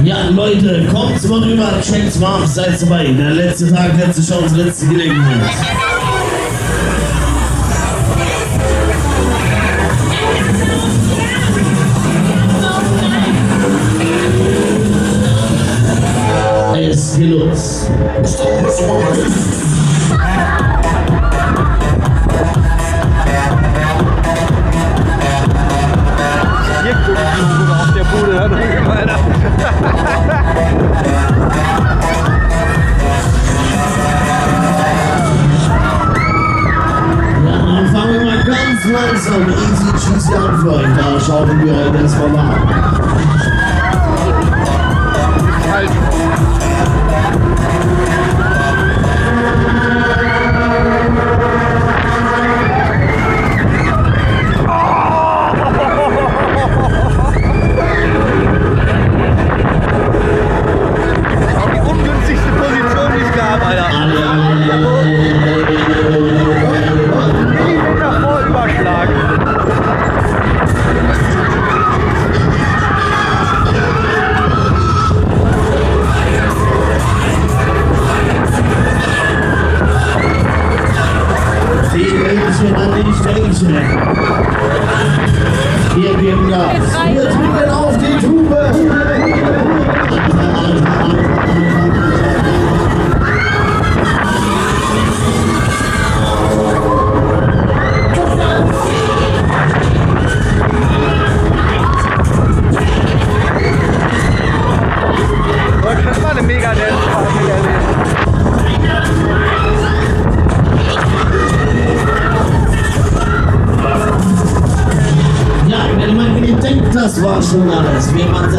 Ja, Leute, kommt mal rüber, checkt's mal ab, seid dabei. Der letzte Tag, letzte Chance, letzte Gelegenheit. Es geht los. Auf der Bude, da drüben, Alter. Ja, dann fangen wir mal ganz langsam, easy cheesy an für euch. Da schauen wir heute erstmal nach. Wir geben Gas. Wir drücken auf die Tube. Das war eine Mega-Dance-Party erlebt. Ja, wenn man denkt, das war schon alles. Wie man